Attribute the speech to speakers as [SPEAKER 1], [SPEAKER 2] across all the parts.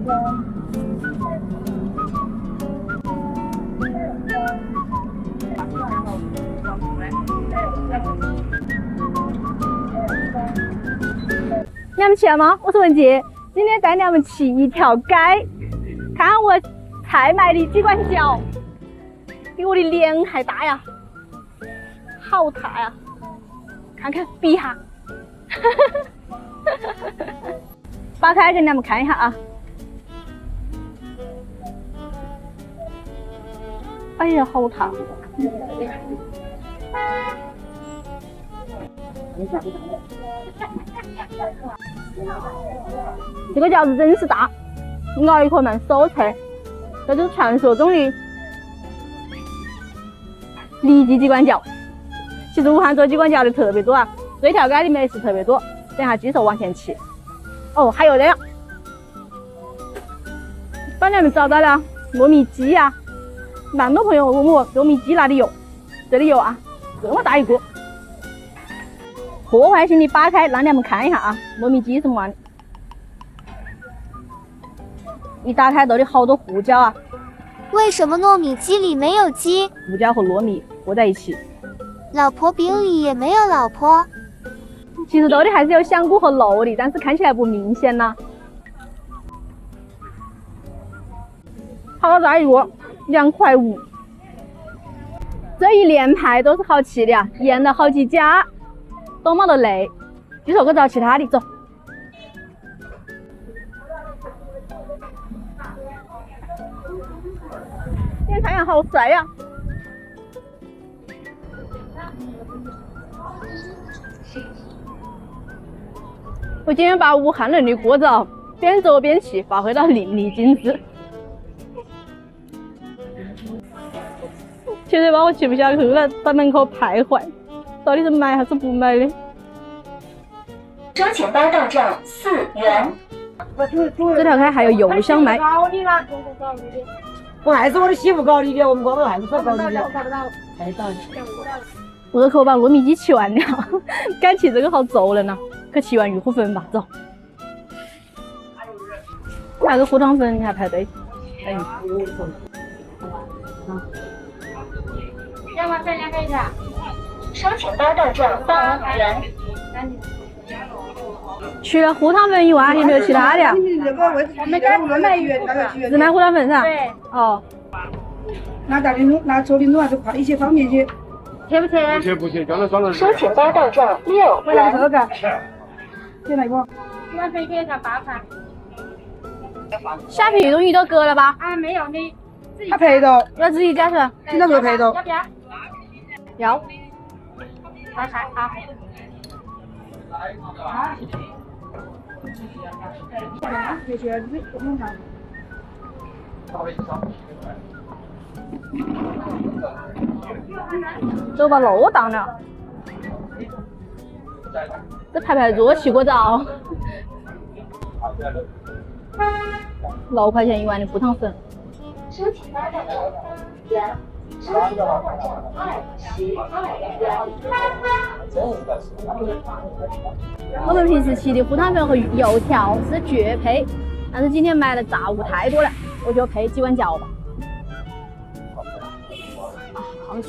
[SPEAKER 1] 你们去了吗？我是文杰，今天带你们去一条街，看我菜卖的鸡冠角，比我的脸还大呀，好大呀！看看，比一下，扒开给你们看一下啊！哎呀，好大！这个饺子真是大，咬一口蛮手脆，这就是传说中的里脊鸡冠饺。其实武汉做鸡冠饺的特别多啊，这条街里面是特别多。等下继续往前骑。哦，还有这样，帮你们找到了糯米鸡呀、蛮多朋友问我糯米鸡哪里有，这里有啊，这么大一个。破坏性的扒开，让你们看一下啊，糯米鸡什么玩意？一打开都有好多胡椒啊！
[SPEAKER 2] 为什么糯米鸡里没有鸡？
[SPEAKER 1] 胡椒和糯米和在一起。
[SPEAKER 2] 老婆饼里也没有老婆。
[SPEAKER 1] 其实兜里还是有香菇和肉的，但是看起来不明显呐。好大一个，2.5块。这一连排都是好吃的呀，验了好几家，都没得累。继续去找其他的，走。今天太阳好晒呀！我今天把武汉人的过早边走边骑发挥到淋漓尽致，其实把我骑不下去了，在门口徘徊，到底是买还是不买的？
[SPEAKER 3] 收钱包到账4元。
[SPEAKER 1] 这条街还有油香卖。
[SPEAKER 4] 我还是我的媳妇搞的的，我们光头还是搞的的。太早了。
[SPEAKER 1] 胃口把糯米鸡吃完了，改骑这个好揍人呐！去吃完玉虎粉吧，走。买个胡糖粉你还排队？哎，
[SPEAKER 3] 要吗？再2个一下。收钱包到账8元。
[SPEAKER 1] 除了胡糖粉以外，有没有其他的？只卖胡糖粉是吧？
[SPEAKER 3] 对。
[SPEAKER 1] 哦。
[SPEAKER 5] 拿大冰桶，拿搓冰桶还是快一些方便些？
[SPEAKER 3] 切不切？
[SPEAKER 6] 不切，刚才装了。
[SPEAKER 3] 收钱包到账6元。
[SPEAKER 5] 这个，就那个。
[SPEAKER 3] 鸡冠粉给一下8盘。
[SPEAKER 1] 虾皮东西都割了吧？
[SPEAKER 3] 啊，没有，你自己。
[SPEAKER 5] 他配的，
[SPEAKER 1] 要自己加是吧？
[SPEAKER 5] 听到说配的。
[SPEAKER 3] 要不要？
[SPEAKER 1] 要。
[SPEAKER 3] 来看啊。
[SPEAKER 1] 都把肉当了，这排桌洗过澡，6块钱1碗的胡糖粉。
[SPEAKER 3] 收钱包到账2元。收钱包到账22元。
[SPEAKER 1] 我们平时吃的胡糖粉和油条是绝配，但是今天买的炸物太多了，我就配鸡冠饺吧。啊，好吃。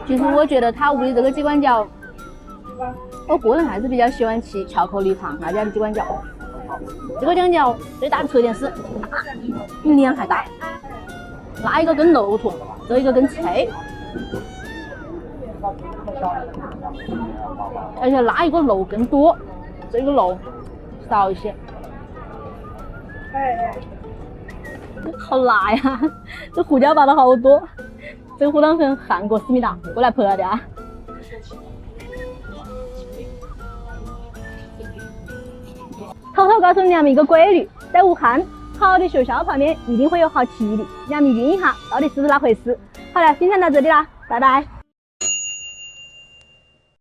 [SPEAKER 1] 其实我觉得他屋里这个鸡冠饺，我个人还是比较喜欢吃桥口礼堂那家的鸡冠饺。这个酱饺最大的特点是比脸还大，那一个更肉坨，这一个更脆，而且那一个肉更多，这个肉少一些。好辣呀！这胡椒扒了好多，这个胡糖粉韩国思密达过来拍了的啊！偷偷告诉你们一个规律，在武汉，好的学校旁边一定会有好吃的，你们晕一下，到底是不是那回事？好了，分享到这里啦，拜拜。